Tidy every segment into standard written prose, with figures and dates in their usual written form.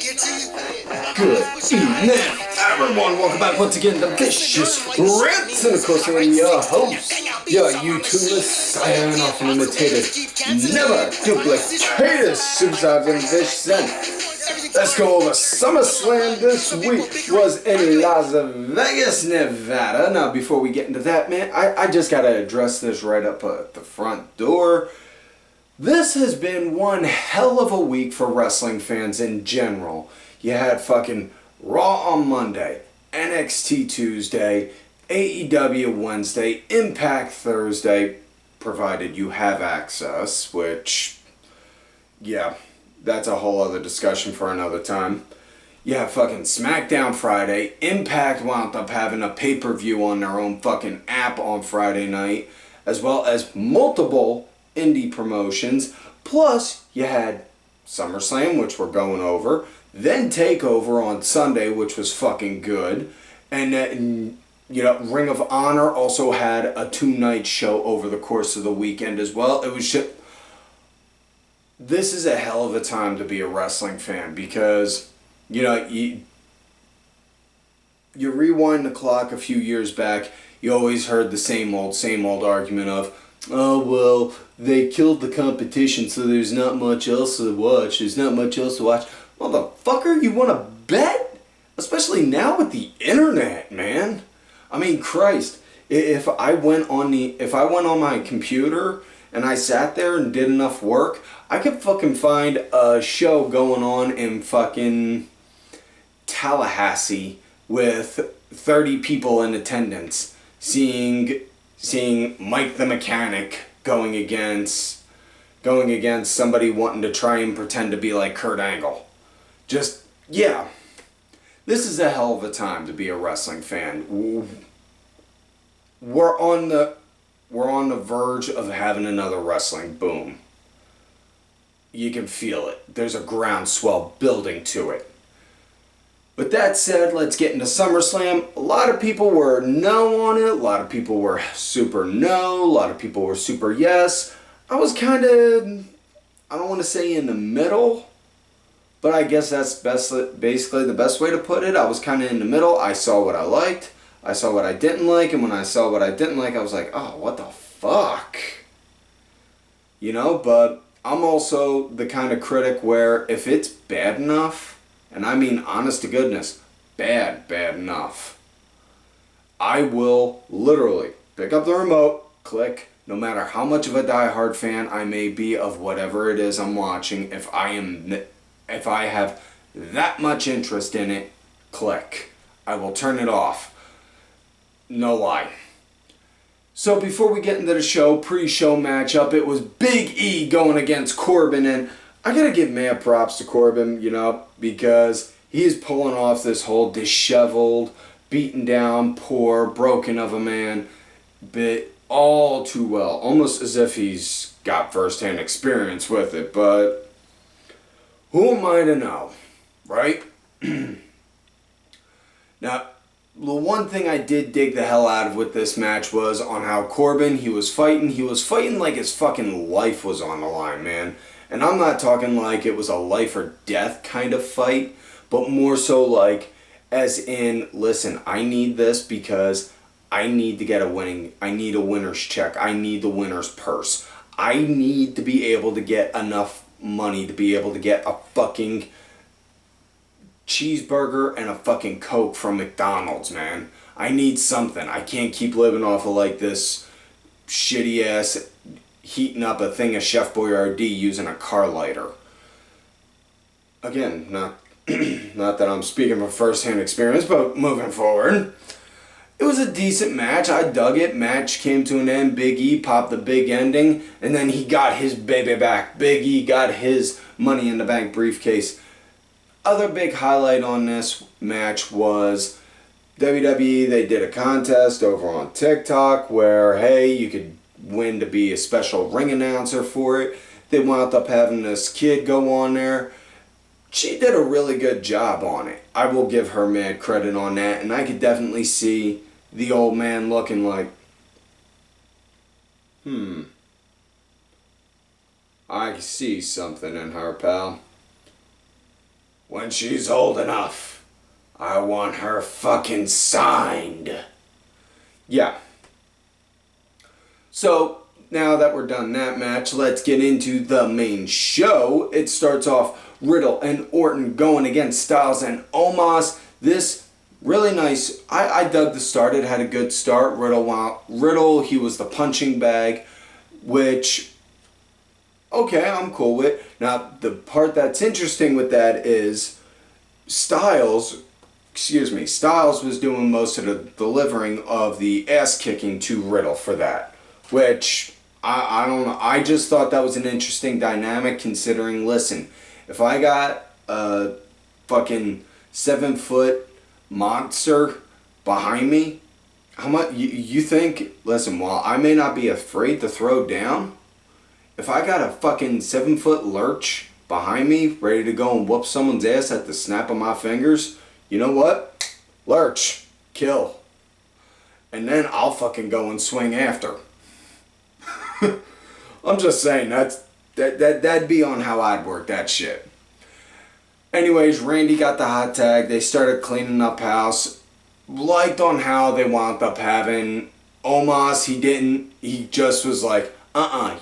Good evening, everyone. Welcome back once again to Vicious Rants. And of course, I'm your host, your YouTuber, signing off and imitated, never duplicated, superstar and Vicious. Let's go over SummerSlam this week. Was in Las Vegas, Nevada. Now, before we get into that, man, I just gotta address this right up at the front door. This has been one hell of a week for wrestling fans in general. You had fucking Raw on Monday, NXT Tuesday, AEW Wednesday, Impact Thursday, provided you have access, which, yeah, that's a whole other discussion for another time. You have fucking SmackDown Friday, Impact wound up having a pay-per-view on their own fucking app on Friday night, as well as multiple indie promotions, plus you had SummerSlam, which we're going over, then TakeOver on Sunday, which was fucking good, and then, you know, Ring of Honor also had a 2-night show over the course of the weekend as well. It was just, this is a hell of a time to be a wrestling fan, because, you know, you rewind the clock a few years back, you always heard the same old argument of, oh, well, they killed the competition, so there's not much else to watch. There's not much else to watch. Motherfucker, you want to bet? Especially now with the internet, man. I mean, Christ, if I went on my computer and I sat there and did enough work, I could fucking find a show going on in fucking Tallahassee with 30 people in attendance, seeing Mike the Mechanic going against somebody wanting to try and pretend to be like Kurt Angle. Just, yeah. This is a hell of a time to be a wrestling fan. We're on the verge of having another wrestling boom. You can feel it. There's a groundswell building to it. With that said, let's get into SummerSlam. A lot of people were no on it. A lot of people were super no. A lot of people were super yes. I was kind of, I don't want to say in the middle, but I guess that's basically the best way to put it. I was kind of in the middle. I saw what I liked. I saw what I didn't like. And when I saw what I didn't like, I was like, oh, what the fuck? You know, but I'm also the kind of critic where if it's bad enough, and I mean, honest to goodness, bad enough, I will literally pick up the remote, click, no matter how much of a diehard fan I may be of whatever it is I'm watching, if I have that much interest in it, click. I will turn it off. No lie. So before we get into the show, pre-show matchup, it was Big E going against Corbin, and I gotta give mad props to Corbin, you know, because he's pulling off this whole disheveled, beaten down, poor, broken of a man bit all too well. Almost as if he's got first-hand experience with it, but who am I to know, right? Now, the one thing I did dig the hell out of with this match was on how Corbin, he was fighting like his fucking life was on the line, man. And I'm not talking like it was a life or death kind of fight, but more so like, as in, listen, I need this because I need to get I need a winner's check. I need the winner's purse. I need to be able to get enough money to be able to get a fucking cheeseburger and a fucking Coke from McDonald's, man. I need something. I can't keep living off of like this shitty ass heating up a thing of Chef Boyardee using a car lighter. Again, not that I'm speaking from first-hand experience, but moving forward. It was a decent match. I dug it. Match came to an end. Big E popped the big ending, and then he got his baby back. Big E got his Money in the Bank briefcase. Other big highlight on this match was WWE, they did a contest over on TikTok where, hey, you could win to be a special ring announcer for it. They wound up having this kid go on there. She did a really good job on it. I will give her mad credit on that, and I could definitely see the old man looking like, I see something in her, pal. When she's old enough, I want her fucking signed. Yeah. So, now that we're done that match, let's get into the main show. It starts off Riddle and Orton going against Styles and Omos. This really nice. I dug the start. It had a good start. Riddle, he was the punching bag, which, okay, I'm cool with. Now, the part that's interesting with that is Styles was doing most of the delivering of the ass kicking to Riddle for that, which I don't know. I just thought that was an interesting dynamic considering, listen, if I got a fucking 7-foot monster behind me, how much you think, listen, while I may not be afraid to throw down, if I got a fucking 7-foot lurch behind me ready to go and whoop someone's ass at the snap of my fingers, you know what? Lurch. Kill. And then I'll fucking go and swing after. I'm just saying, that'd be on how I'd work that shit. Anyways, Randy got the hot tag. They started cleaning up house. Liked on how they wound up having Omos. He just was like,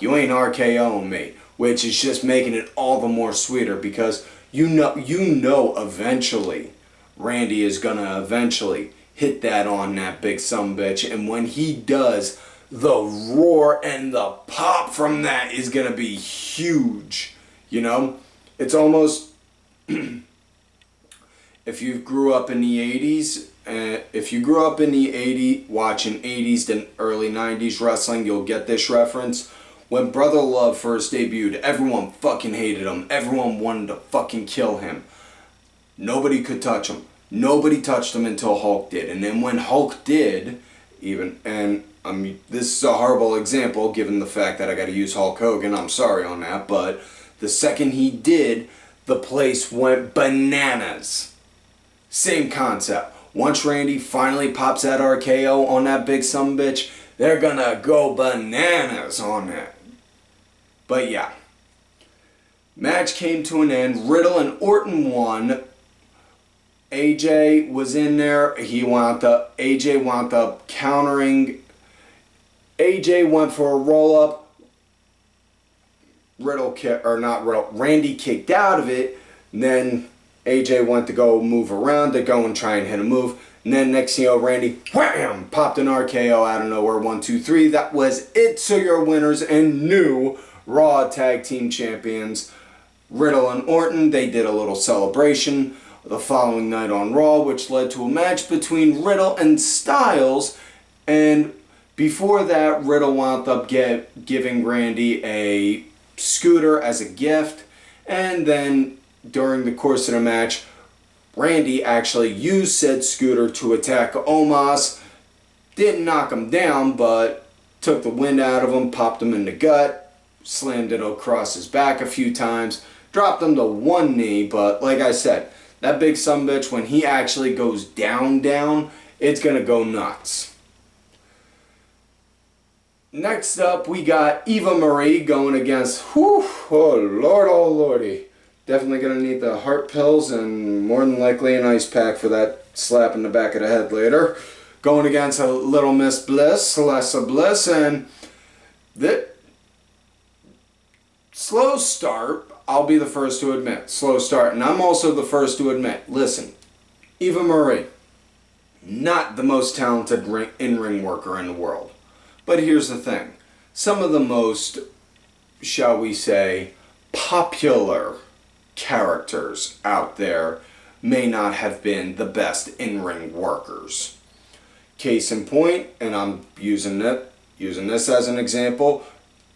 you ain't RKOing me. Which is just making it all the more sweeter because you know eventually Randy is gonna eventually hit that on that big sumbitch, and when he does, the roar and the pop from that is gonna be huge. You know, it's almost if you grew up in the 80s, watching 80s to early 90s wrestling, you'll get this reference. When Brother Love first debuted, everyone fucking hated him. Everyone wanted to fucking kill him. Nobody could touch him. Nobody touched him until Hulk did. And then when Hulk did, this is a horrible example given the fact that I got to use Hulk Hogan. I'm sorry on that. But the second he did, the place went bananas. Same concept. Once Randy finally pops that RKO on that big sumbitch, they're gonna go bananas on that. But yeah. Match came to an end. Riddle and Orton won. AJ was in there. AJ wound up countering. AJ went for a roll-up. Randy kicked out of it. And then AJ went to go move around to go and try and hit a move. And then next thing you know, Randy, wham, popped an RKO out of nowhere. 1, 2, 3. That was it. So your winners and new Raw Tag Team Champions, Riddle and Orton. They did a little celebration the following night on Raw, which led to a match between Riddle and Styles. And before that, Riddle wound up giving Randy a scooter as a gift. And then during the course of the match, Randy actually used said scooter to attack Omos. Didn't knock him down, but took the wind out of him, popped him in the gut, slammed it across his back a few times, dropped him to one knee. But like I said, that big sumbitch, when he actually goes down, it's going to go nuts. Next up, we got Eva Marie going against, oh lordy. Definitely going to need the heart pills and more than likely an ice pack for that slap in the back of the head later. Going against a little Miss Bliss, Alexa Bliss, and that slow start, I'll be the first to admit. Slow start, and I'm also the first to admit. Listen, Eva Marie, not the most talented in-ring worker in the world. But here's the thing. Some of the most, shall we say, popular characters out there may not have been the best in-ring workers. Case in point, and I'm using this as an example,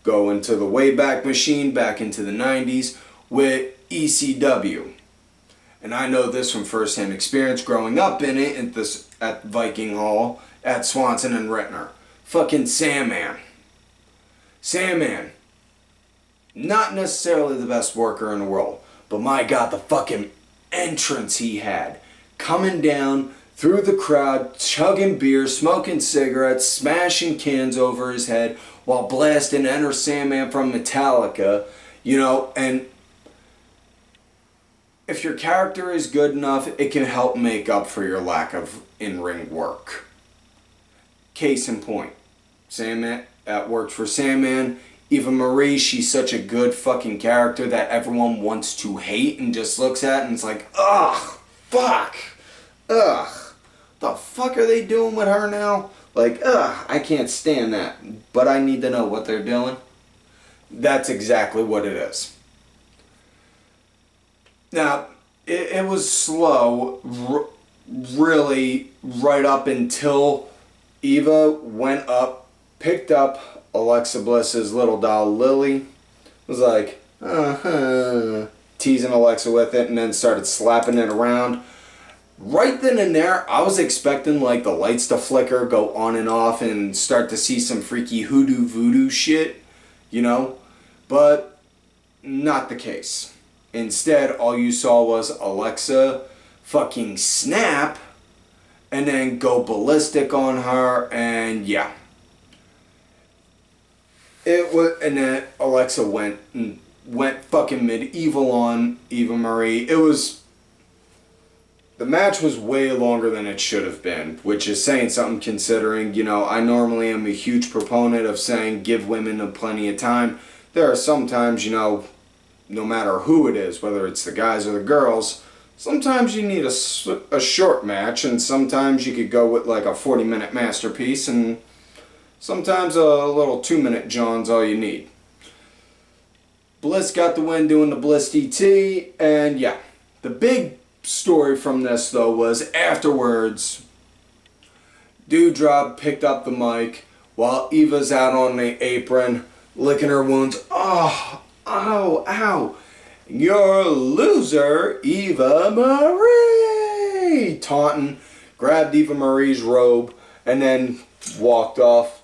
go into the Wayback Machine back into the 90s with ECW. And I know this from first-hand experience growing up in it at Viking Hall at Swanson and Rittner. Fucking Sandman. Not necessarily the best worker in the world. But my God, the fucking entrance he had. Coming down through the crowd, chugging beer, smoking cigarettes, smashing cans over his head while blasting Enter Sandman from Metallica. You know, and if your character is good enough, it can help make up for your lack of in-ring work. Case in point, Sandman, that worked for Sandman. Eva Marie, she's such a good fucking character that everyone wants to hate and just looks at and it's like, ugh, fuck, ugh, the fuck are they doing with her now? Like, ugh, I can't stand that, but I need to know what they're doing. That's exactly what it is. Now, it was slow, really, right up until Eva went up, picked up Alexa Bliss's little doll Lily, was like, teasing Alexa with it, and then started slapping it around. Right then and there, I was expecting like the lights to flicker, go on and off, and start to see some freaky hoodoo voodoo shit, you know? But not the case. Instead, all you saw was Alexa fucking snap and then go ballistic on her, and yeah. It was, and then Alexa went fucking medieval on Eva Marie. The match was way longer than it should have been, which is saying something considering, you know, I normally am a huge proponent of saying give women plenty of time. There are some times, you know, no matter who it is, whether it's the guys or the girls, sometimes you need a short match, and sometimes you could go with like a 40-minute masterpiece, and sometimes a little 2-minute John's all you need. Bliss got the win doing the Bliss DT, and yeah, the big story from this though was afterwards, Doudrop picked up the mic while Eva's out on the apron, licking her wounds. Oh, ow, ow. You're a loser, Eva Marie! Taunting, grabbed Eva Marie's robe, and then walked off,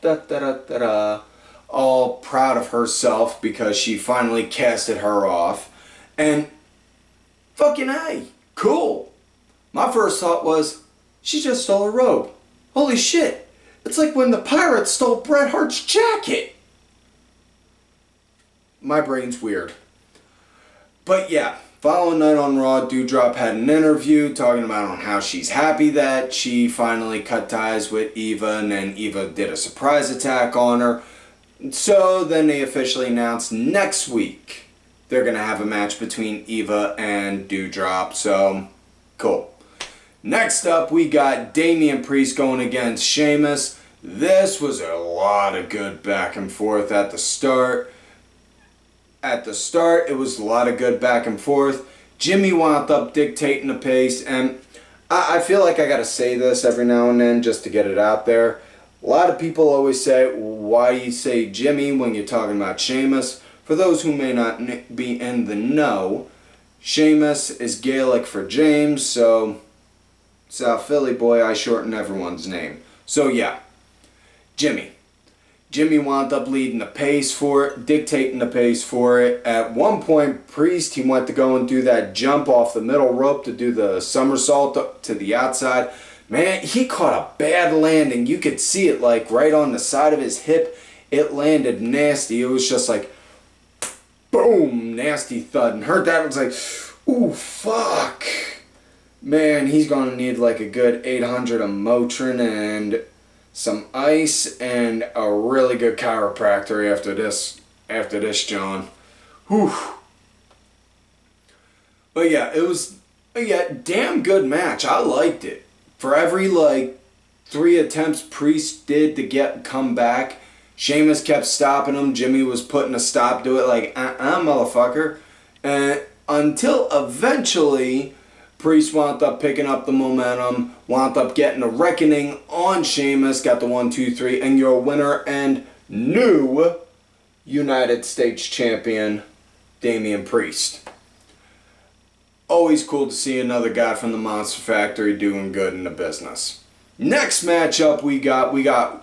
all proud of herself because she finally casted her off. And fucking A, cool. My first thought was, she just stole her robe. Holy shit, it's like when the pirates stole Bret Hart's jacket. My brain's weird. But yeah, following night on Raw, Doudrop had an interview talking about on how she's happy that she finally cut ties with Eva, and then Eva did a surprise attack on her. So then they officially announced next week they're going to have a match between Eva and Doudrop, so cool. Next up, we got Damian Priest going against Sheamus. This was a lot of good back and forth at the start. At the start, it was a lot of good back and forth. Jimmy wound up dictating the pace, and I feel like I gotta say this every now and then just to get it out there. A lot of people always say, why you say Jimmy when you're talking about Sheamus? For those who may not be in the know, Sheamus is Gaelic for James, so South Philly boy, I shorten everyone's name. So yeah, Jimmy. Jimmy wound up leading the pace for it, dictating the pace for it. At one point, Priest, he went to go and do that jump off the middle rope to do the somersault to the outside. Man, he caught a bad landing. You could see it like right on the side of his hip. It landed nasty. It was just like, boom, nasty thud. And heard that, it was like, ooh, fuck. Man, he's going to need like a good 800 of Motrin and some ice and a really good chiropractor after this, John. Whew. But yeah, it was a damn good match. I liked it. For every 3 attempts Priest did to come back, Sheamus kept stopping him. Jimmy was putting a stop to it motherfucker. And until eventually Priest wound up picking up the momentum, wound up getting a reckoning on Sheamus, got the 1, 2, 3, and your winner and new United States Champion, Damian Priest. Always cool to see another guy from the Monster Factory doing good in the business. Next matchup we got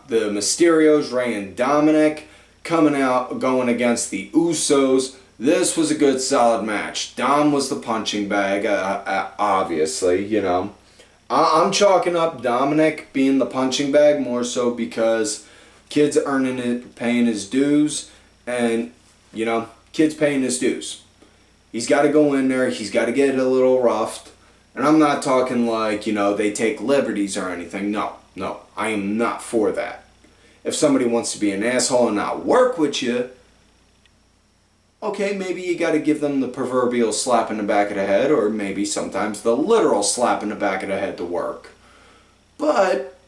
the Mysterios, Rhea and Dominik, coming out, going against the Usos. This was a good, solid match. Dom was the punching bag, obviously, you know. I'm chalking up Dominik being the punching bag more so because kids paying his dues, and, you know, kids paying his dues. He's got to go in there. He's got to get a little roughed. And I'm not talking like, they take liberties or anything. No, I am not for that. If somebody wants to be an asshole and not work with you, okay, maybe you got to give them the proverbial slap in the back of the head, or maybe sometimes the literal slap in the back of the head to work. But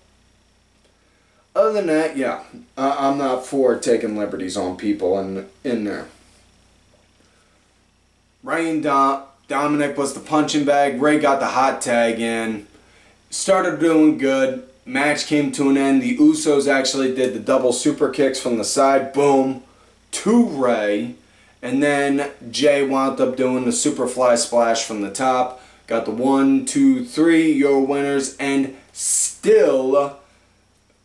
other than that, yeah, I'm not for taking liberties on people in there. Dominik was the punching bag. Ray got the hot tag in. Started doing good. Match came to an end. The Usos actually did the double super kicks from the side. Boom. To Ray. And then Jay wound up doing the Superfly Splash from the top. Got the 1, 2, 3, your winners, and still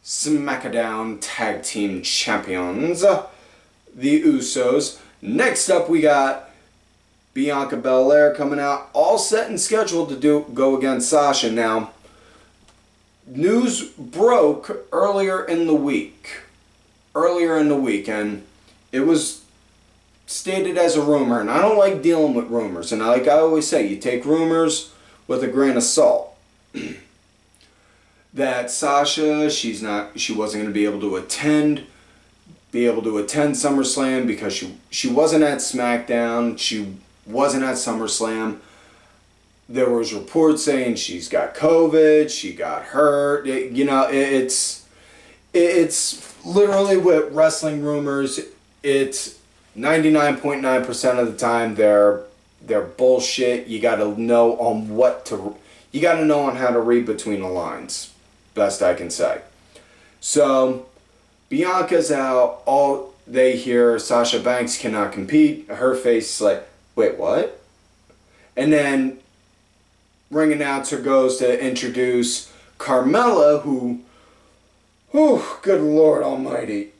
SmackDown Tag Team Champions, the Usos. Next up, we got Bianca Belair coming out, all set and scheduled to go against Sasha. Now, news broke earlier in the week, and it was stated as a rumor, and I don't like dealing with rumors, and like I always say, you take rumors with a grain of salt. That Sasha, she wasn't going to be able to attend SummerSlam because she wasn't at SmackDown, she wasn't at SummerSlam. There was reports saying she's got COVID, she got hurt. It's literally with wrestling rumors. It's 99.9% of the time they're bullshit. You got to know on how to read between the lines. Best I can say. So Bianca's out. All they hear, Sasha Banks cannot compete. Her face is like, wait, what? And then ring announcer goes to introduce Carmella, who, good Lord Almighty.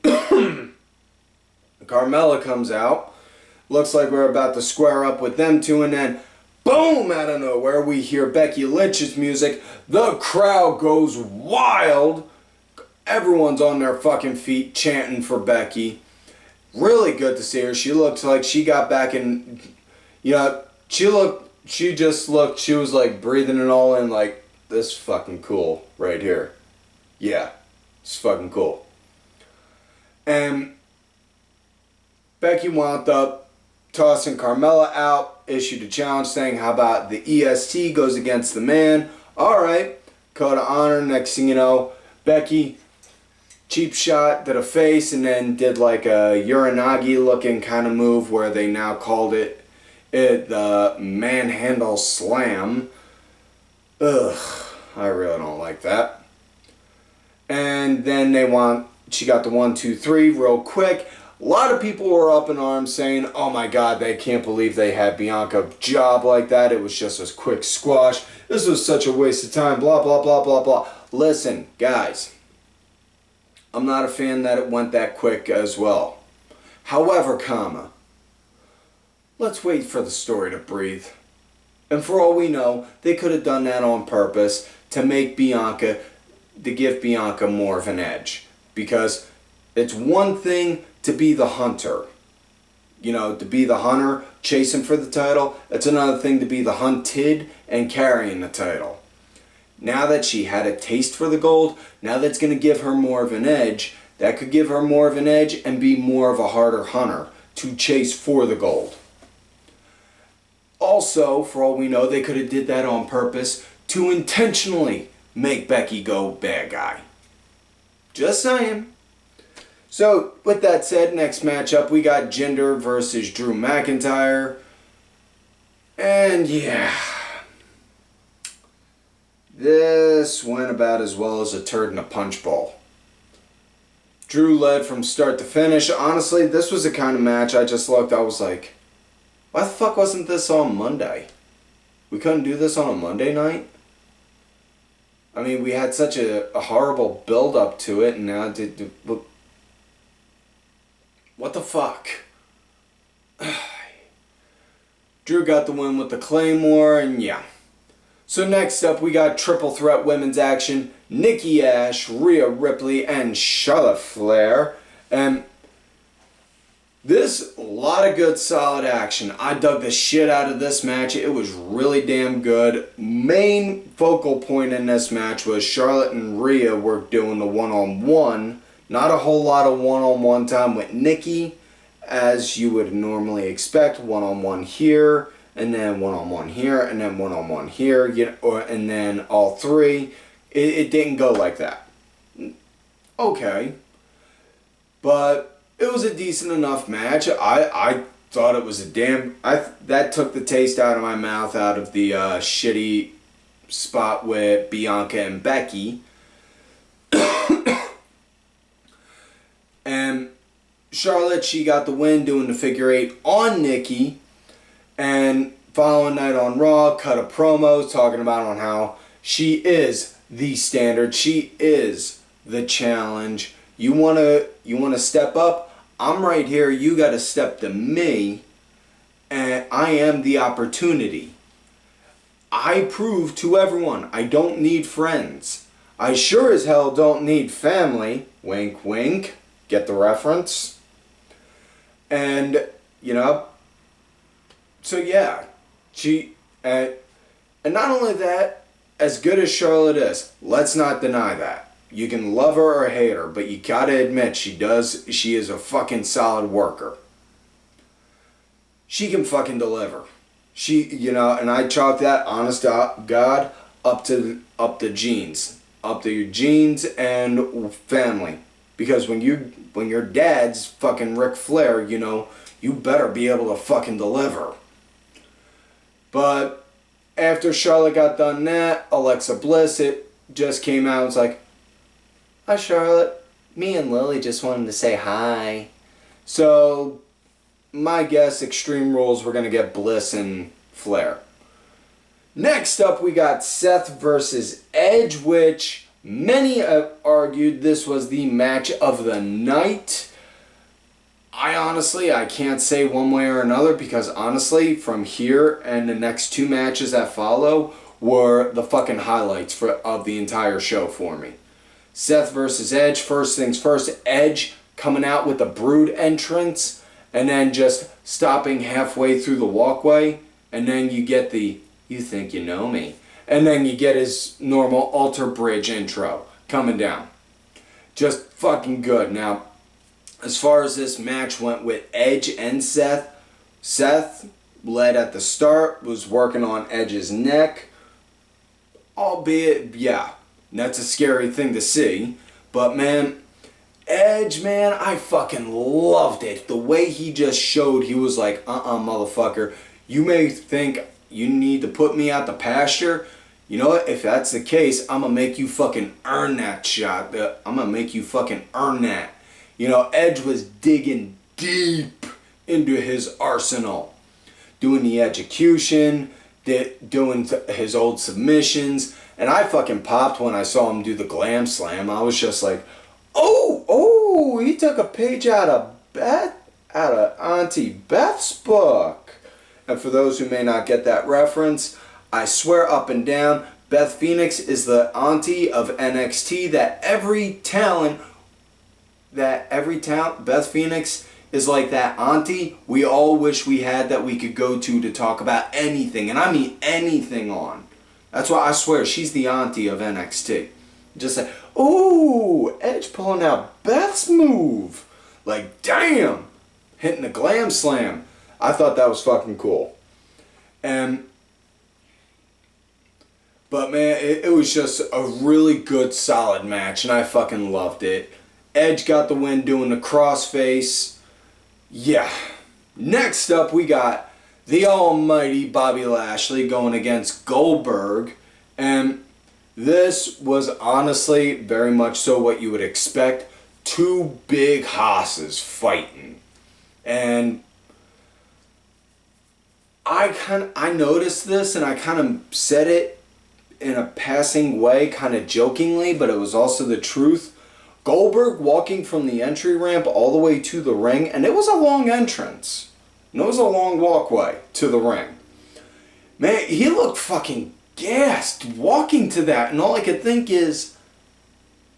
Carmella comes out. Looks like we're about to square up with them two, and then boom, out of nowhere, we hear Becky Lynch's music. The crowd goes wild. Everyone's on their fucking feet chanting for Becky. Really good to see her. She looks like she got back in, she was like breathing it all in like, this is fucking cool right here. Yeah, it's fucking cool. And Becky wound up tossing Carmella out, issued a challenge saying, how about the E.S.H goes against the man? Alright, code of honor. Next thing you know, Becky, cheap shot to the face, and then did like a Uranagi looking kind of move where they now called it the manhandle slam. Ugh, I really don't like that. And then she got the 1, 2, 3 real quick. A lot of people were up in arms saying, oh my god, they can't believe they had Bianca job like that. It was just a quick squash. This was such a waste of time, blah, blah, blah, blah, blah. Listen, guys, I'm not a fan that it went that quick as well. However, let's wait for the story to breathe. And for all we know, they could have done that on purpose to give Bianca more of an edge. Because it's one thing to be the hunter. To be the hunter, chasing for the title. It's another thing to be the hunted and carrying the title. Now that she had a taste for the gold, now that's going to give her more of an edge. That could give her more of an edge and be more of a harder hunter to chase for the gold. Also, for all we know, they could have did that on purpose to intentionally make Becky go bad guy. Just saying. So, with that said, next matchup, we got Jinder versus Drew McIntyre. And yeah, this went about as well as a turd in a punch bowl. Drew led from start to finish. Honestly, this was the kind of match I just looked, I was like, why the fuck wasn't this on Monday? We couldn't do this on a Monday night? I mean, we had such a horrible build-up to it, and now what the fuck? Drew got the win with the Claymore, and yeah. So next up, we got triple threat women's action. Nikki A.S.H, Rhea Ripley, and Charlotte Flair. And This, a lot of good solid action. I dug the shit out of this match. It was really damn good. Main focal point in this match was Charlotte and Rhea were doing the one-on-one. Not a whole lot of one-on-one time with Nikki, as you would normally expect. One-on-one here, and then one-on-one here, and then one-on-one here, and then all three. It didn't go like that. Okay. But it was a decent enough match. I thought it was a damn... that took the taste out of my mouth out of the shitty spot with Bianca and Becky. And Charlotte, she got the win doing the figure eight on Nikki. And following that on Raw, cut a promo talking about on how she is the standard. She is the challenge. You wanna step up? I'm right here. You got to step to me, and I am the opportunity. I prove to everyone I don't need friends. I sure as hell don't need family. Wink, wink. Get the reference? And, so yeah. And not only that, as good as Charlotte is, let's not deny that. You can love her or hate her, but you gotta admit she is a fucking solid worker. She can fucking deliver. And I chalk that, honest to God, up to genes. Up to your genes and family. Because when your dad's fucking Ric Flair, you better be able to fucking deliver. But after Charlotte got done that, Alexa Bliss, it just came out and was like, "Hi, Charlotte. Me and Lily just wanted to say hi." So, my guess, Extreme Rules, we're going to get Bliss and Flair. Next up, we got Seth versus Edge, which many have argued this was the match of the night. I can't say one way or another, because honestly, from here and the next two matches that follow were the fucking highlights of the entire show for me. Seth versus Edge, first things first, Edge coming out with a Brood entrance and then just stopping halfway through the walkway, and then you get the "you think you know me," and then you get his normal alter bridge intro coming down. Just fucking good. Now, as far as this match went with Edge and Seth, Seth led at the start, was working on Edge's neck, albeit, yeah, that's a scary thing to see. But man, Edge, man, I fucking loved it. The way he just showed, he was like, motherfucker, you may think you need to put me out the pasture. You know what? If that's the case, I'm gonna make you fucking earn that shot. I'm gonna make you fucking earn that. Edge was digging deep into his arsenal. Doing the execution, doing his old submissions. And I fucking popped when I saw him do the glam slam. I was just like, oh, he took a page out of Auntie Beth's book. And for those who may not get that reference, I swear up and down, Beth Phoenix is the auntie of NXT that every talent, Beth Phoenix is like that auntie we all wish we had that we could go to talk about anything. And I mean anything on. That's why I swear she's the auntie of NXT. Just like, ooh, Edge pulling out Beth's move. Like, damn, hitting the glam slam. I thought that was fucking cool. But man, it was just a really good, solid match, and I fucking loved it. Edge got the win doing the crossface. Yeah. Next up, we got the almighty Bobby Lashley going against Goldberg. And this was honestly very much so what you would expect. Two big hosses fighting. And I noticed this, and I kind of said it in a passing way, kind of jokingly, but it was also the truth. Goldberg walking from the entry ramp all the way to the ring, and it was a long entrance. And it was a long walkway to the ring. Man, he looked fucking gassed walking to that, and all I could think is,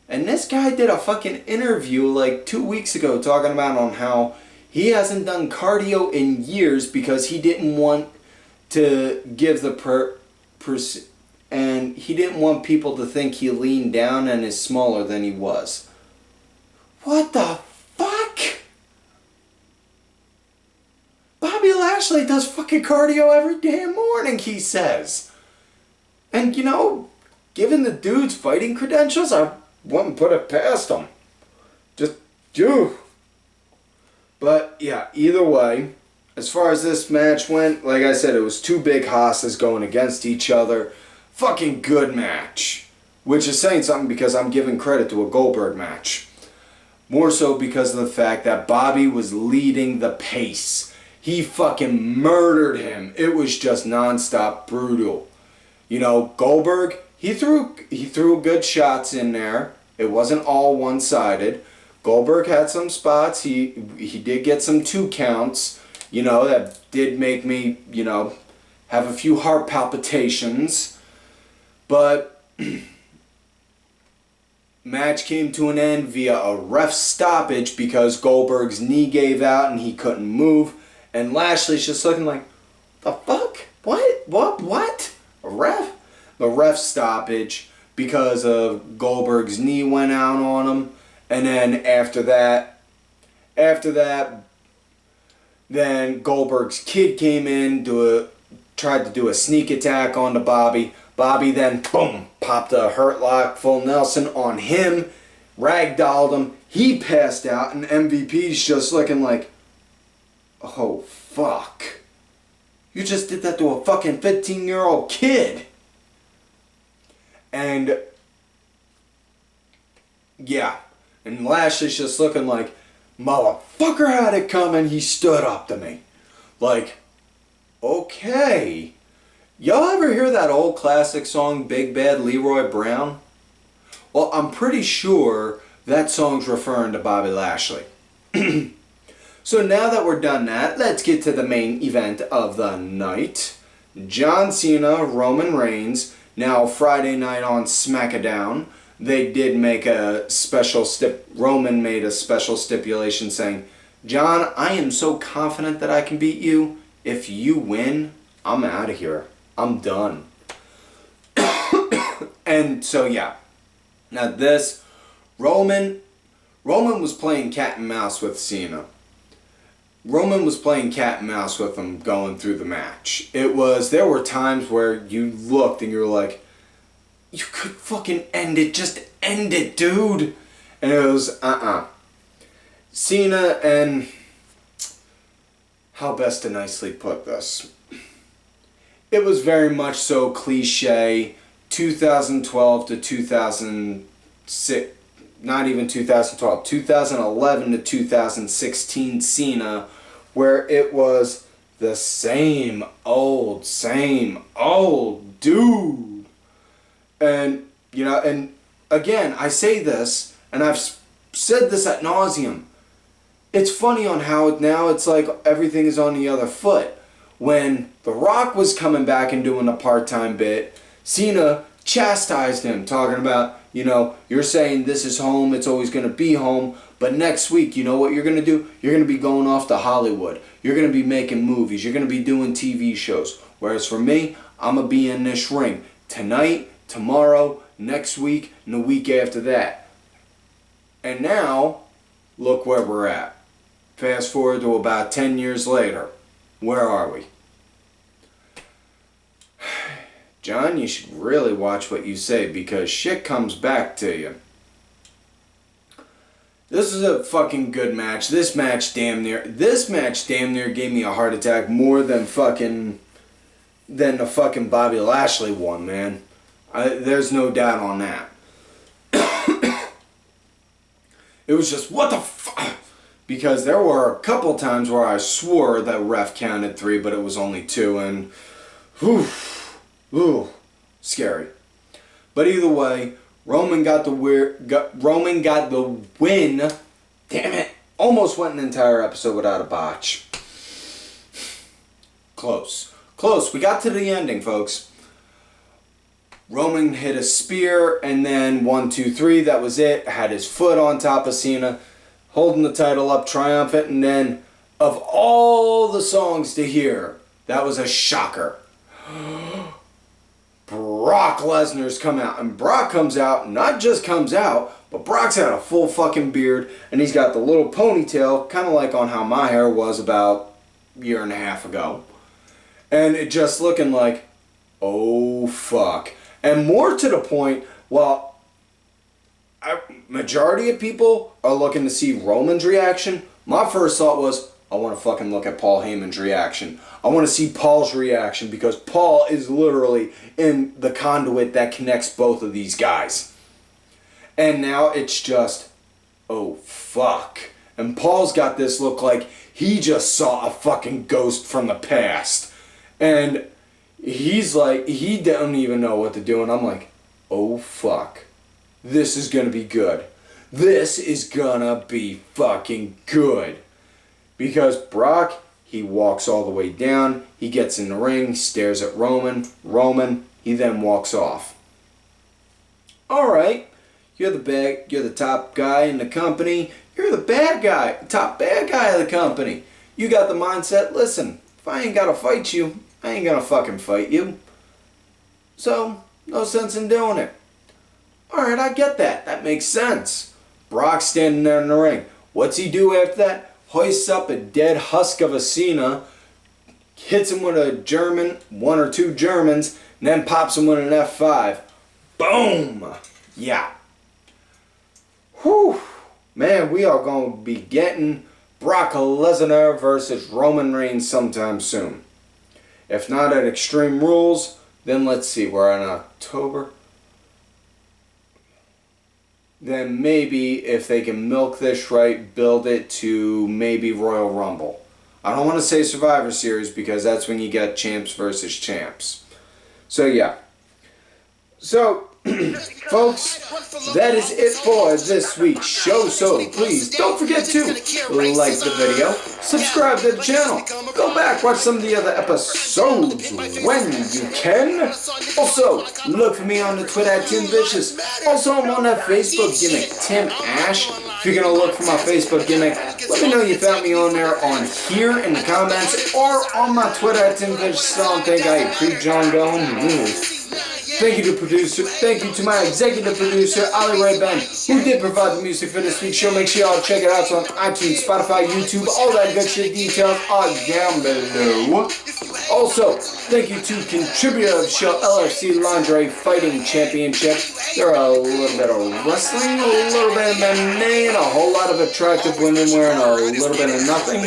and this guy did a fucking interview like 2 weeks ago talking about on how He hasn't done cardio in years because he didn't want to give the and he didn't want people to think he leaned down and is smaller than he was. What the fuck? Bobby Lashley does fucking cardio every damn morning, he says. And you know, given the dude's fighting credentials, I wouldn't put it past him. Just, do. But yeah, either way, as far as this match went, like I said, it was two big hosses going against each other. Fucking good match. Which is saying something because I'm giving credit to a Goldberg match. More so because of the fact that Bobby was leading the pace. He fucking murdered him. It was just non-stop brutal. You know, Goldberg, he threw good shots in there. It wasn't all one-sided. Goldberg had some spots. He did get some 2 counts. You know, that did make me, you know, have a few heart palpitations. But match came to an end via a ref stoppage because Goldberg's knee gave out and he couldn't move. And Lashley's just looking like, the fuck? What? A ref? The ref stoppage because of Goldberg's knee went out on him. And then after that, then Goldberg's kid came in, tried to do a sneak attack onto Bobby. Bobby then, boom, popped a hurt lock, full Nelson on him, ragdolled him. He passed out, and MVP's just looking like, oh, fuck. You just did that to a fucking 15-year-old kid. And, yeah. And Lashley's just looking like, motherfucker had it coming. He stood up to me. Like, okay. Y'all ever hear that old classic song, Big Bad Leroy Brown? Well, I'm pretty sure that song's referring to Bobby Lashley. So now that we're done that, let's get to the main event of the night. John Cena, Roman Reigns. Now Friday night on SmackDown, they did make a special Roman made a special stipulation saying, John, I am so confident that I can beat you. If you win, I'm out of here. I'm done. And so yeah. Now this, Roman was playing cat and mouse with Cena. Roman was playing cat and mouse with him going through the match. There were times where you looked and you were like, you could fucking end it. Just end it, dude. And it was, Cena and, how best to nicely put this? It was very much so cliche, 2012 to 2006, not even 2012, 2011 to 2016 Cena, where it was the same old dude. And, you know, and again, I say this, and I've said this ad nauseum. It's funny on how now it's like everything is on the other foot. When The Rock was coming back and doing a part-time bit, Cena chastised him, talking about, you know, you're saying this is home, it's always going to be home, but next week, you know what you're going to do? You're going to be going off to Hollywood. You're going to be making movies. You're going to be doing TV shows. Whereas for me, I'm going to be in this ring tonight, tomorrow, next week, and the week after that. And now, look where we're at. Fast forward to about 10 years later. Where are we? John, you should really watch what you say because shit comes back to you. This is a fucking good match. This match damn near gave me a heart attack more than the fucking Bobby Lashley one, man. There's no doubt on that. It was just, what the fuck? Because there were a couple times where I swore that ref counted 3, but it was only 2, and scary. But either way, Roman got the win. Damn it! Almost went an entire episode without a botch. Close. We got to the ending, folks. Roman hit a spear, and then 1, 2, 3. That was it. Had his foot on top of Cena, holding the title up triumphant, and then of all the songs to hear, that was a shocker. Brock Lesnar's come out. And Brock comes out, not just comes out, but Brock's had a full fucking beard, and he's got the little ponytail, kind of like on how my hair was about a year and a half ago. And it just looking like, oh fuck. And more to the point, well, majority of people are looking to see Roman's reaction. My first thought was, I want to fucking look at Paul Heyman's reaction. I want to see Paul's reaction because Paul is literally in the conduit that connects both of these guys. And now it's just, oh fuck. And Paul's got this look like he just saw a fucking ghost from the past. And he's like, he don't even know what to do. And I'm like, oh fuck. This is gonna be good. This is gonna be fucking good. Because Brock, he walks all the way down, he gets in the ring, stares at Roman, he then walks off. Alright, you're the top guy in the company, you're the bad guy, top bad guy of the company. You got the mindset, listen, if I ain't gotta fight you, I ain't gonna fucking fight you. So, no sense in doing it. Alright, I get that, that makes sense. Brock's standing there in the ring. What's he do after that? Hoists up a dead husk of a Cena, hits him with a German, one or two Germans, and then pops him with an F5. Boom! Yeah. Whew. Man, we are going to be getting Brock Lesnar versus Roman Reigns sometime soon. If not at Extreme Rules, then let's see, we're in October. Then maybe if they can milk this right, build it to maybe Royal Rumble. I don't want to say Survivor Series because that's when you get champs versus champs. So yeah. So, folks, that is it for this week's show. So please don't forget to like the video, subscribe to the channel, go back, watch some of the other episodes when you can. Also, look for me on the Twitter at TimVicious. Also, I'm on that Facebook gimmick, Tim Ash. If you're going to look for my Facebook gimmick, let me know you found me on there on here in the comments or on my Twitter at TimVicious. I don't think I had pre-John going. Thank you to producer. Thank you to my executive producer, Ali Ray Ben, who did provide the music for this week's show. Make sure y'all check it out. It's on iTunes, Spotify, YouTube, all that good shit. Details are down below. Also, thank you to contributor of the show, LFC Lingerie Fighting Championship. There are a little bit of wrestling, a little bit of MMA, and a whole lot of attractive women wearing a little bit of nothing.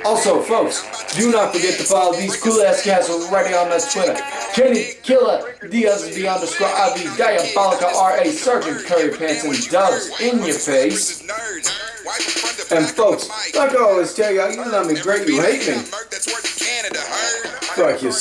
Also, folks, do not forget to follow these cool-ass cats already on my Twitter. Kenny Killer, DSB_IV, Diabolica RA, Sergeant Curry Pants, and Doves in your face. And folks, like I always tell y'all, you love me great, you hate me. Fuck you.